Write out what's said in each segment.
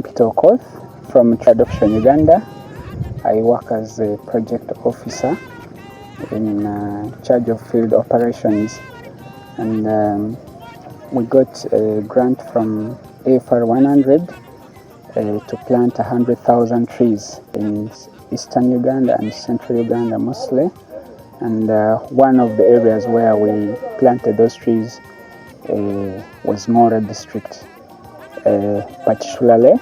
I'm Peter Okoth from Adoption Uganda. I work as a project officer in charge of field operations, and we got a grant from AFR 100 to plant 100,000 trees in eastern Uganda and central Uganda mostly. And one of the areas where we planted those trees was Ngora district, particularly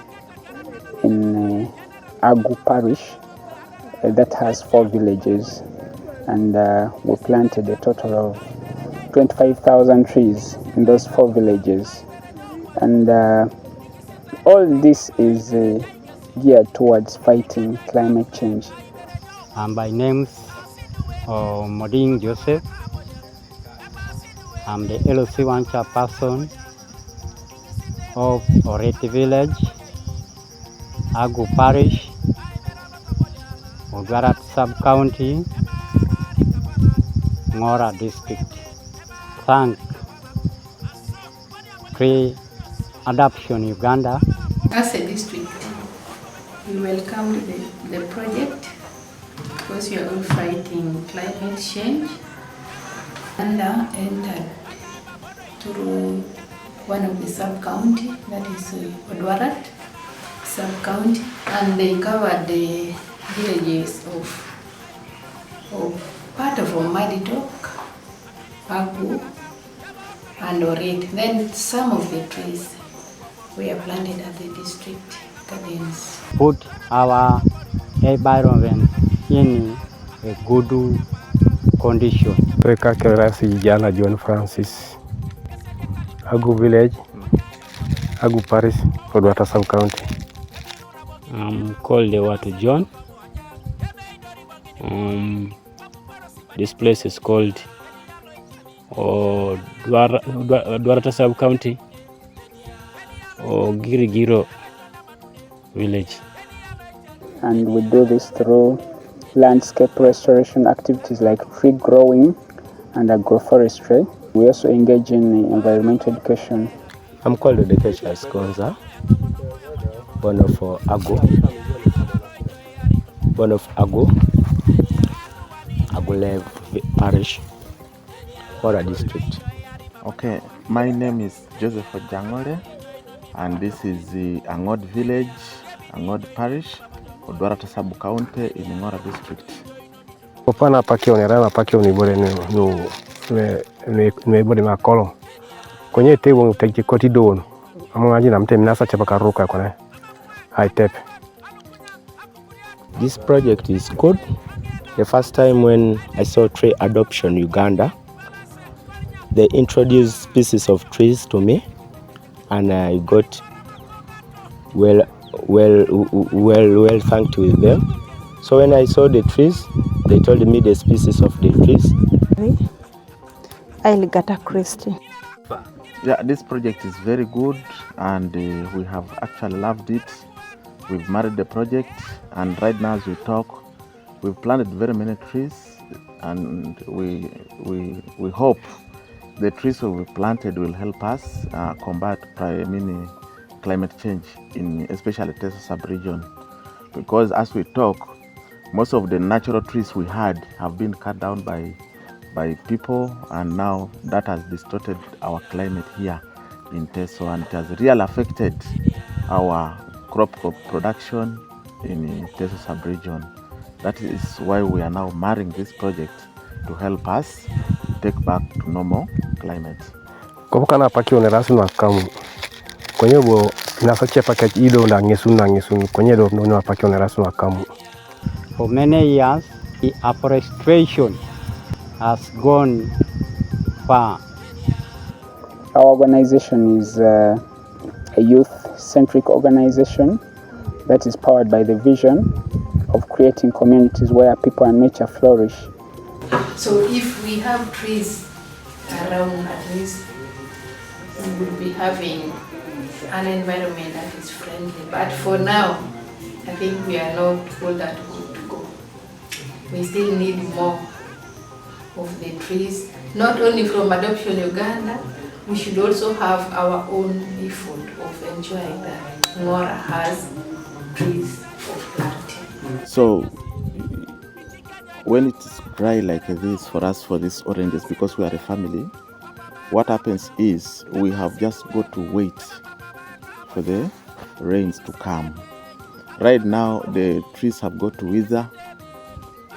in Agu parish that has 4 villages, and we planted a total of 25,000 trees in those 4 villages. And all this is geared towards fighting climate change. By name Moding Joseph. I'm the LOC1 chairperson of Oreti Village, Agu Parish, Uganda Sub-County, Ngora District. Thank Tree Adoption Uganda. As a district, we welcome the project because we are all fighting climate change. Uganda entered through one of the sub-county, that is Odwarat sub-county, and they covered the villages of part of Omaditok, Agu, and Oret. Then some of the trees were planted at the district gardens. Put our environment in a good condition. Weka Kerasi Jana John Francis, Agu Village, Agu Parish, Odwata Sub-County. I'm called Water John. This place is called Dwarata Sub-County or Girigiro Village. And we do this through landscape restoration activities like tree growing and agroforestry. We also engage in environmental education. I'm called Dekecha Skonza, born of Agulev Parish, Ngora District. Okay, my name is Joseph Ojangole, and this is the Angod Village, Angod Parish, Odwarata Sub-County in Ngora District. Opana paki onerana paki onibore ne bode makolo. Kwenye tewo uteki koti dono. Amangaji na mtemi nasa chapa karuka kone. High tech. This project is good. The first time when I saw Tree Adoption Uganda, they introduced species of trees to me, and I got well thanked with them. So when I saw the trees, they told me the species of the trees. Aligata Christie. Yeah, this project is very good, and we have actually loved it. We've married the project, and right now as we talk, we've planted very many trees, and we hope the trees we planted will help us combat climate change in especially Teso sub-region. Because as we talk, most of the natural trees we had have been cut down by people, and now that has distorted our climate here in Teso, and it has really affected our crop production in Teso sub-region. That is why we are now marrying this project to help us take back to normal climate. Kopokana paki onerasu na kamu. Kwenye bo nasache paki ido na ngesu kwenye do no paki onerasu na kamu. For many years, the afforestation has gone far. Our organization is a youth-centric organization that is powered by the vision of creating communities where people and nature flourish. So if we have trees around, at least we will be having an environment that is friendly. But for now, I think we are not all that good to go. We still need more of the trees, not only from Adoption Uganda. We should also have our own effort of enjoying that. Ngora has trees for planting. So when it is dry like this for us for these oranges, because we are a family, what happens is we have just got to wait for the rains to come. Right now the trees have got to wither,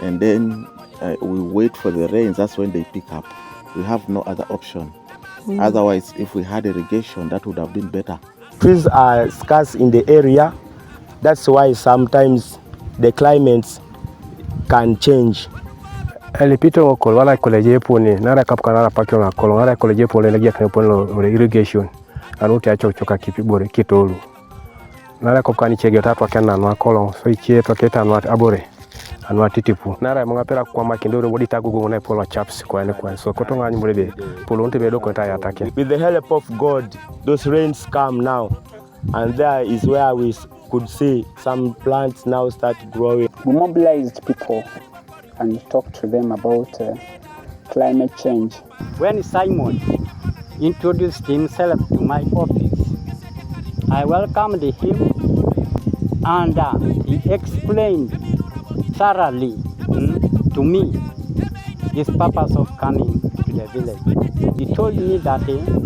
and then we wait for the rains. That's when they pick up. We have no other option. Otherwise, if we had irrigation, that would have been better. Trees are scarce in the area. That's why sometimes the climates can change. Elipito ngokol wala koleje poni nara kapka nara pakyo ngakol nara koleje poni lagi kan poni lo irrigation anu ti acho choka kipi bore kitolu nara kapka ni chege tatu akena no akolo so ichie to keta no abore anu atitipu nara mga pera kwa makindoro modi tagugo na polo chaps kwa ne kwa so koto ngani murede polo nte bedo ko ta yatake. With the help of God, those rains come now, and there is where we could see some plants now start growing. We mobilized people and talked to them about climate change. When Simon introduced himself to my office, I welcomed him and he explained thoroughly to me his purpose of coming to the village. He told me that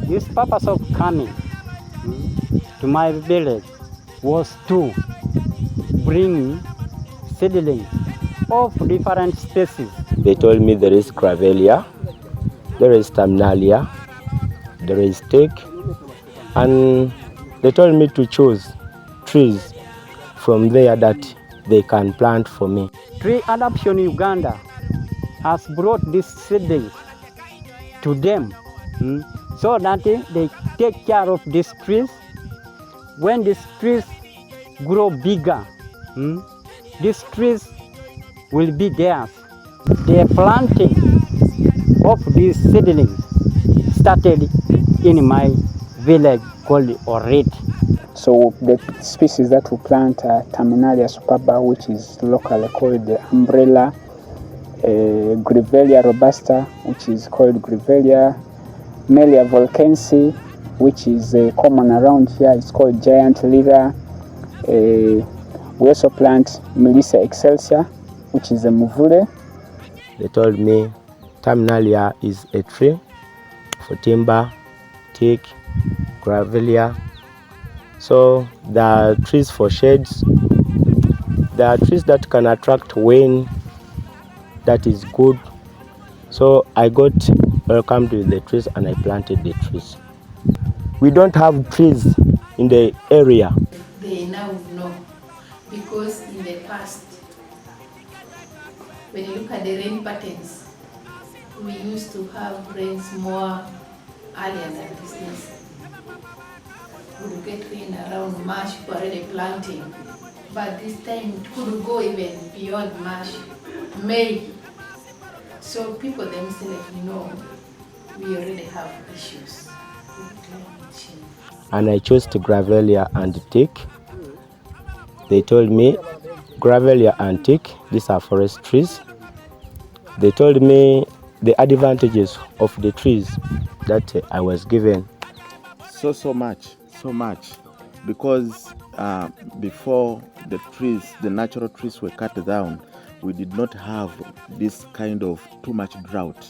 his purpose of coming to my village was to bring seedlings of different species. They told me there is gravelia, there is terminalia, there is teak, and they told me to choose trees from there that they can plant for me. Tree Adoption Uganda has brought these seedlings to them so that they take care of these trees. When these trees grow bigger, these trees will be theirs. The planting of these seedlings started in my village called Orit. So the species that we plant are Terminalia superba, which is locally called the umbrella, Gravelia robusta, which is called Gravelia, Melia volkensi, which is common around here, it's called giant lira. We also plant Melissa excelsior, which is a muvule. They told me terminalia is a tree for timber, teak, gravelia. So there are trees for shades. There are trees that can attract wind. That is good. So I got welcomed with the trees and I planted the trees. We don't have trees in the area. They now know, because in the past, when you look at the rain patterns, we used to have rains more earlier than these days. We would get rain around March, we were already planting. But this time it could go even beyond March, May. So people themselves know we already have issues with climate change. And I chose to gravelia and teak. They told me gravelia and teak, these are forest trees. They told me the advantages of the trees that I was given. So much, because before the trees, the natural trees were cut down, we did not have this kind of too much drought.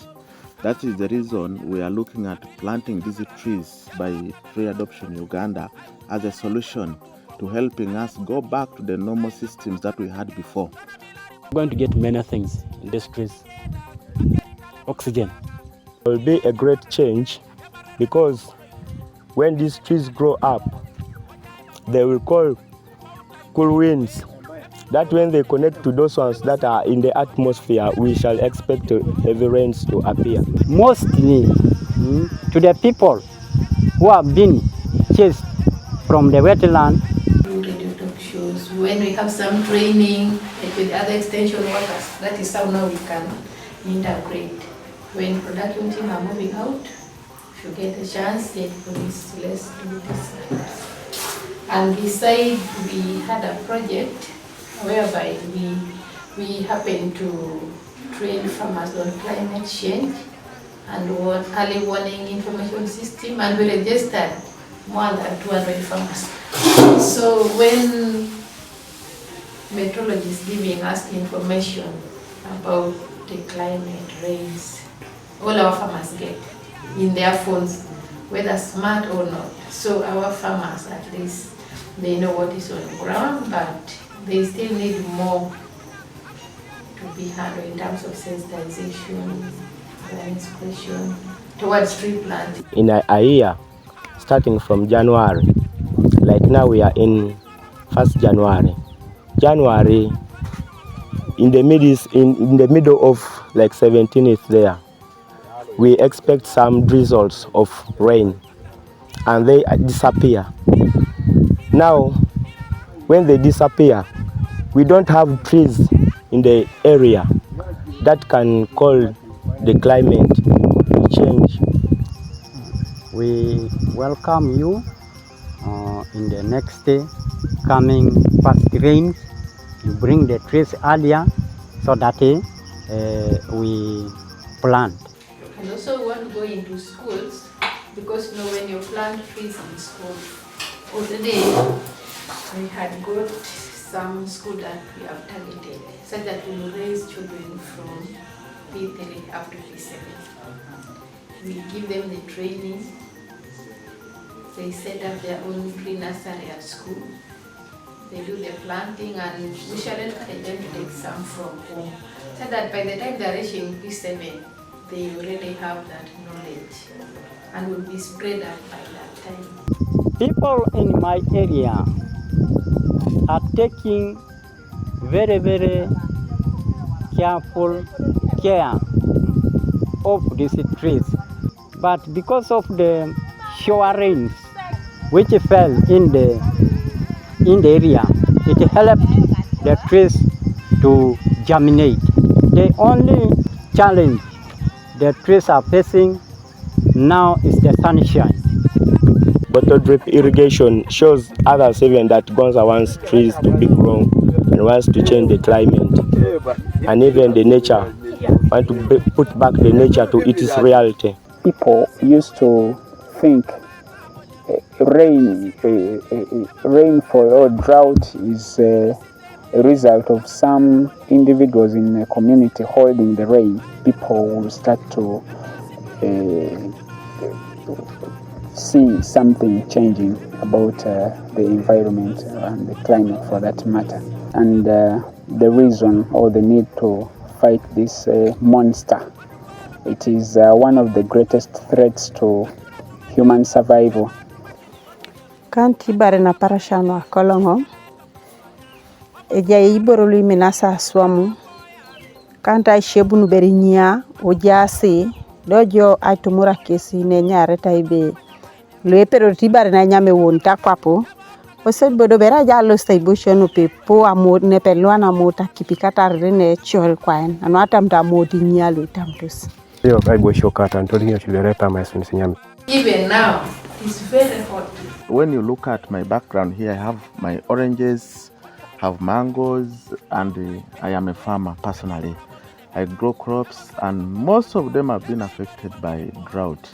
That is the reason we are looking at planting these trees by Tree Adoption Uganda as a solution to helping us go back to the normal systems that we had before. We're going to get many things in these trees. Oxygen. It will be a great change because when these trees grow up, they will call cool winds. That when they connect to those ones that are in the atmosphere, we shall expect heavy rains to appear. Mostly to the people who have been chased from the wetland. Radio talk shows, when we have some training like with other extension workers, that is how now we can integrate. When production team are moving out, if you get a chance, say, please, let's do this. And beside, we had a project whereby we happen to train farmers on climate change and early warning information system, and we registered more than 200 farmers. So when meteorology is giving us information about the climate, rains, all our farmers get in their phones, whether smart or not. So our farmers, at least, they know what is on the ground, but they still need more to be handled in terms of sensitization, awareness question, towards tree planting. In a year, starting from January, like now we are in 1st January. January, in the middle of like 17th there, we expect some drizzles of rain, and they disappear. Now, when they disappear, we don't have trees in the area that can call the climate to change. We welcome you in the next day coming first rains. You bring the trees earlier so that we plant. And also we want to go into schools, because when you plant trees in school, already we had got some school that we have targeted, so that we will raise children from P3 up to P7. We give them the training. They set up their own tree nursery at school. They do the planting, and we shall encourage them to take some from home, so that by the time they're reaching P7, they already have that knowledge and will be spread out by that time. People in my area are taking very, very careful care of these trees. But because of the shower rains which fell in the area, it helped the trees to germinate. The only challenge the trees are facing now is the sunshine. Bottle drip irrigation shows others even that Gonza wants trees to be grown and wants to change the climate, and even the nature, want to put back the nature to its reality. People used to think rainfall or drought is a result of some individuals in the community holding the rain. People will start to see something changing about the environment and the climate for that matter. And the reason or the need to fight this monster, it is one of the greatest threats to human survival. Kanti bare na parashano kolongo eja iborolu minasa swamu kanta shebunu berinya ojasi dojo aitumura kesi ne nyare taibe le pero tibare na nyame won takwapo osed bodo bera jalo stay bushono pe po amod ne pelwana mota kipikatar ne chol kwaen anata mta modi nyalo tamtos yo ai bo shokata ntoli chile repa mai nyame. Even now, it's very hot. When you look at my background here, I have my oranges, have mangoes, and I am a farmer personally. I grow crops, and most of them have been affected by drought.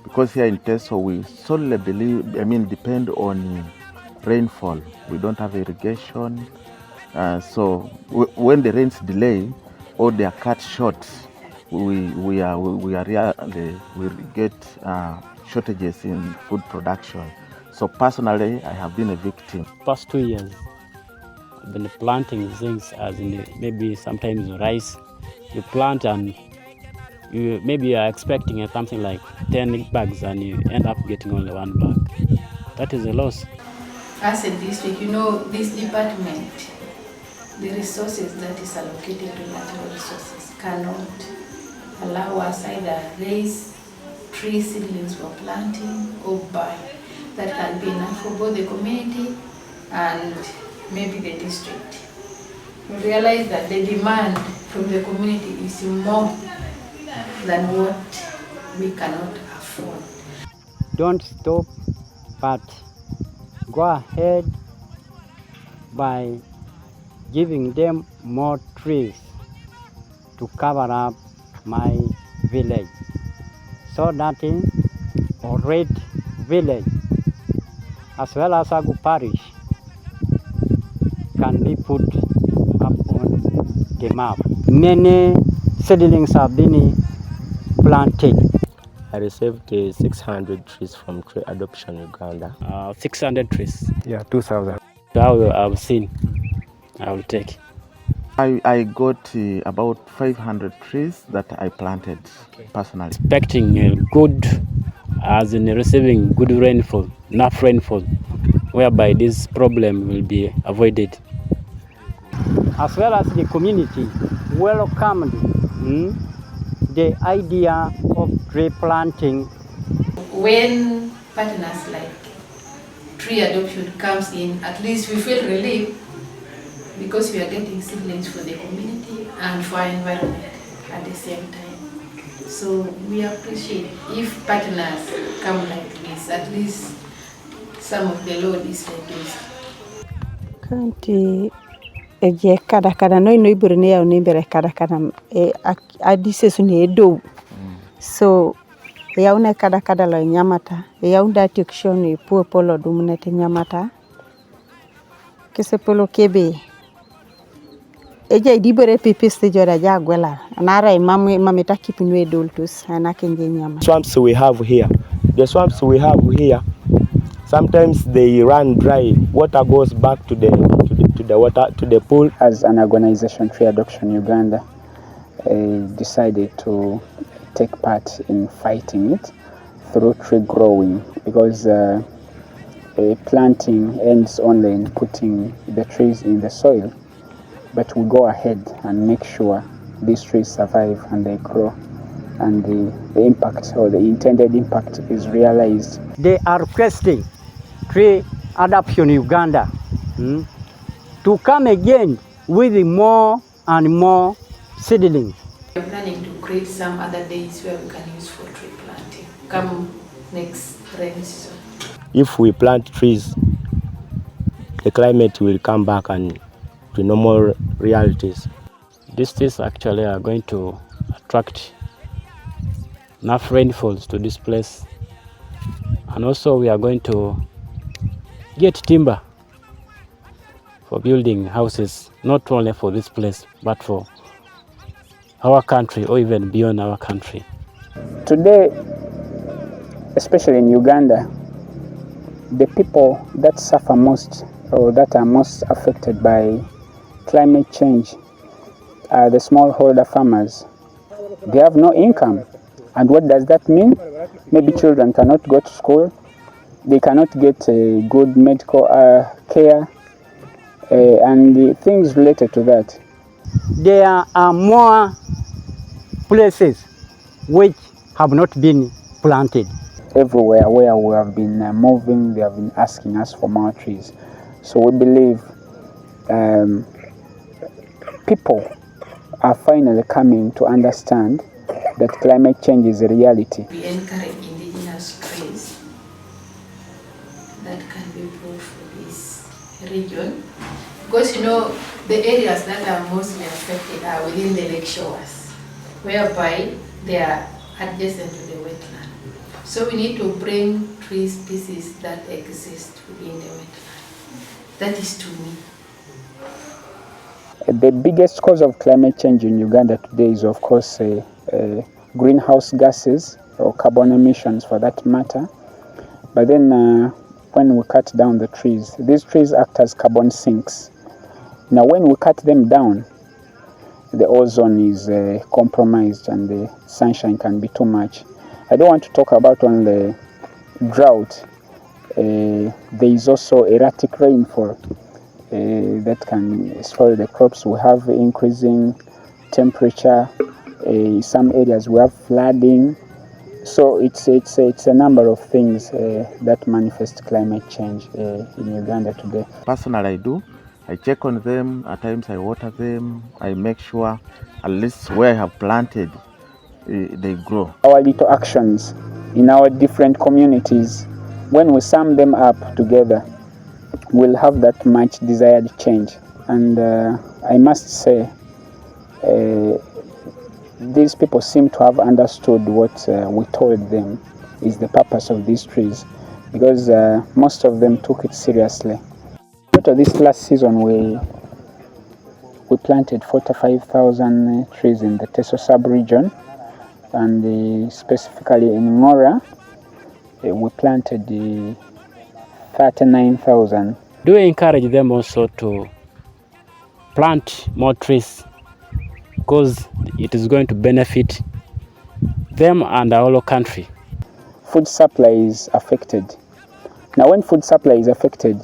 Because here in Teso, we solely depend on rainfall. We don't have irrigation. So when the rains delay or they are cut short, we get shortages in food production. So personally, I have been a victim. Past 2 years, I've been planting things as in maybe sometimes rice. You plant and you are expecting something like 10 bags and you end up getting only 1 bag. That is a loss. As a district, this department, the resources that is allocated to natural resources cannot allow us either raise tree seedlings for planting or buy. That can be enough for both the community and maybe the district. We realize that the demand from the community is more than what we cannot afford. Don't stop, but go ahead by giving them more trees to cover up my village, so that in Red village as well as Agu parish put up on the map. Many seedlings have been planted. I received 600 trees from Tree Adoption Uganda. 600 trees. Yeah, 2,000. I've seen. I will take. I got about 500 trees that I planted personally. Expecting good, as in receiving good rainfall, enough rainfall, whereby this problem will be avoided. As well as the community welcomed the idea of tree planting. When partners like tree adoption comes in, at least we feel relief because we are getting seedlings for the community and for our environment at the same time. So we appreciate if partners come like this, at least some of the load is reduced. Kanti eje kada no ibure ne ya ne bere kada adise su ne do. So ya une kada lo nyamata ya unda tikshon e polo dumne te nyamata kese polo kebe eje dibere pipiste jora jagwela anara mamita kipinwe doltus anakenje nyama. Swamps we have here. The swamps we have here, sometimes they run dry. Water goes back to the water, to the pool. As an organization, Tree Adoption Uganda decided to take part in fighting it through tree growing, because planting ends only in putting the trees in the soil, but we go ahead and make sure these trees survive and they grow, and the impact or the intended impact is realized. They are requesting Tree Adoption Uganda to come again with more and more seedlings. We are planning to create some other days where we can use for tree planting come next rainy season. If we plant trees, the climate will come back and to normal realities. These trees actually are going to attract enough rainfalls to this place, and also we are going to get timber for building houses, not only for this place but for our country or even beyond our country. Today, especially in Uganda, the people that suffer most or that are most affected by climate change are the smallholder farmers. They have no income. And what does that mean? Maybe children cannot go to school, they cannot get good medical care, and the things related to that. There are more places which have not been planted. Everywhere where we have been moving, they have been asking us for more trees. So we believe people are finally coming to understand that climate change is a reality. We encourage indigenous trees that can be brought for this region, because the areas that are mostly affected are within the lake shores, whereby they are adjacent to the wetland. So we need to bring tree species that exist within the wetland. That is to me. The biggest cause of climate change in Uganda today is, of course, greenhouse gases or carbon emissions for that matter. But then when we cut down the trees, these trees act as carbon sinks. Now when we cut them down, the ozone is compromised and the sunshine can be too much. I don't want to talk about only drought. There is also erratic rainfall that can spoil the crops. We have increasing temperature. Some areas we have flooding. So it's a number of things that manifest climate change in Uganda today. Personally, I check on them. At times I water them. I make sure at least where I have planted, they grow. Our little actions in our different communities, when we sum them up together, we'll have that much desired change. And I must say, these people seem to have understood what we told them is the purpose of these trees, because most of them took it seriously. After this last season, we We planted 45,000 trees in the Teso sub-region, and specifically in Ngora, we planted 39,000. Do we encourage them also to plant more trees because it is going to benefit them and our whole country? Food supply is affected. Now, when food supply is affected,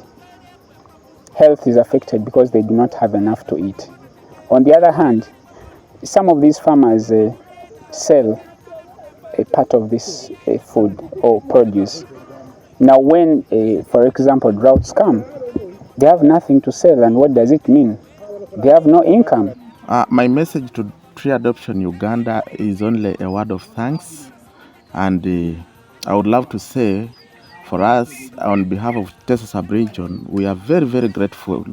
health is affected because they do not have enough to eat. On the other hand, some of these farmers sell a part of this food or produce. Now, when, for example, droughts come, they have nothing to sell, and what does it mean? They have no income. My message to Tree Adoption Uganda is only a word of thanks, and I would love to say, for us, on behalf of Teso sub-region, we are very, very grateful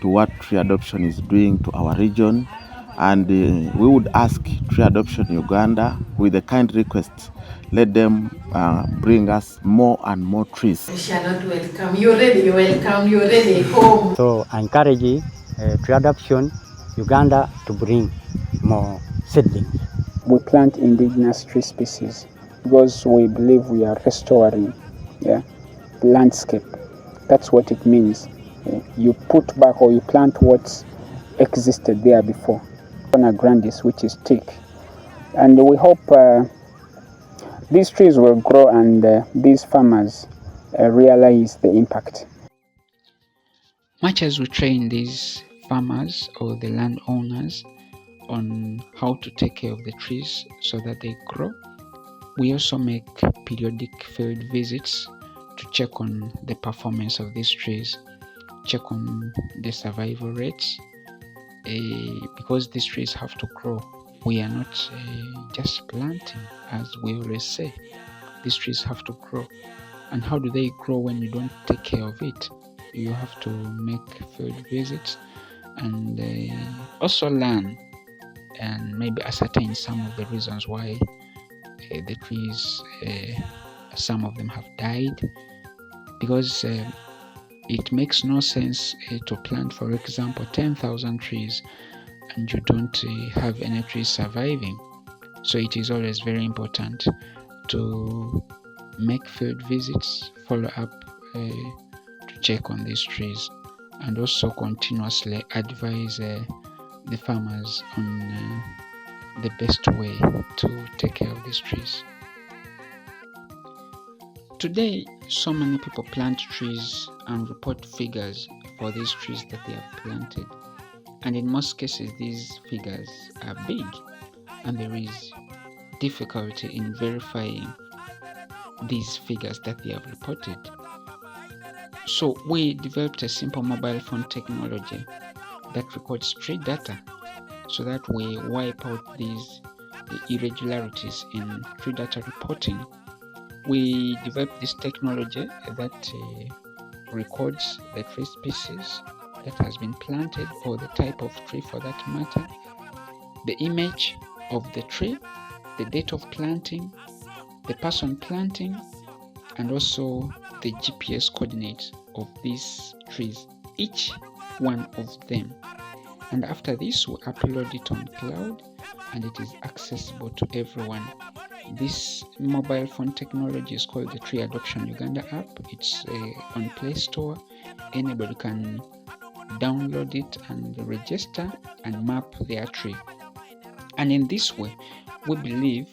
to what Tree Adoption is doing to our region, and we would ask Tree Adoption Uganda with a kind request, let them bring us more and more trees. We shall not welcome. You're ready home. So I encourage Tree Adoption Uganda to bring more seedlings. We plant indigenous tree species because we believe we are restoring the landscape. That's what it means. You put back or you plant what existed there before. Fauna grandis, which is thick. And we hope these trees will grow and these farmers realize the impact. Much as we train these farmers or the landowners on how to take care of the trees so that they grow, we also make periodic field visits to check on the performance of these trees, check on the survival rates, because these trees have to grow. We are not just planting, as we always say. These trees have to grow. And how do they grow when you don't take care of it? You have to make field visits and also learn and maybe ascertain some of the reasons why the trees, some of them have died, because it makes no sense to plant, for example, 10,000 trees and you don't have any trees surviving. So it is always very important to make field visits, follow up to check on these trees, and also continuously advise the farmers on the best way to take care of these trees. Today, so many people plant trees and report figures for these trees that they have planted, and in most cases these figures are big and there is difficulty in verifying these figures that they have reported. So we developed a simple mobile phone technology that records tree data so that we wipe out these irregularities in tree data reporting. We developed this technology that records the tree species that has been planted, or the type of tree for that matter, the image of the tree, the date of planting, the person planting, and also the GPS coordinates of these trees, each one of them. And after this, we upload it on cloud and it is accessible to everyone. This mobile phone technology is called the Tree Adoption Uganda app. It's on Play Store. Anybody can download it and register and map their tree. And in this way, we believe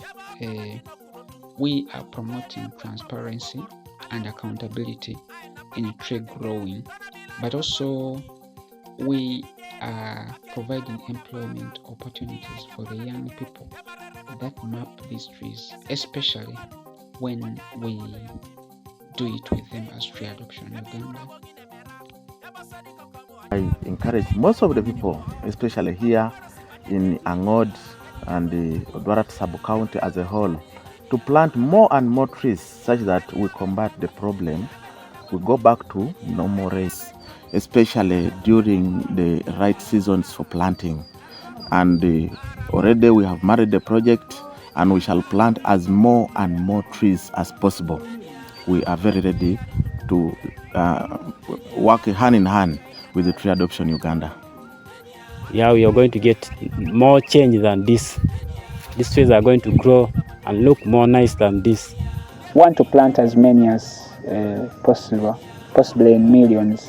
we are promoting transparency and accountability in tree growing, but also we are providing employment opportunities for the young people that map these trees, especially when we do it with them as Tree Adoption Uganda. I encourage most of the people, especially here in Angod and the Odwarat sub-county as a whole, to plant more and more trees such that we combat the problem. We go back to normal rates, especially during the right seasons for planting. And already we have married the project and we shall plant as more and more trees as possible. We are very ready to work hand in hand with the Tree Adoption Uganda. yeah, we are going to get more change than this. These trees are going to grow and look more nice than this. Want to plant as many as possible, possibly in millions.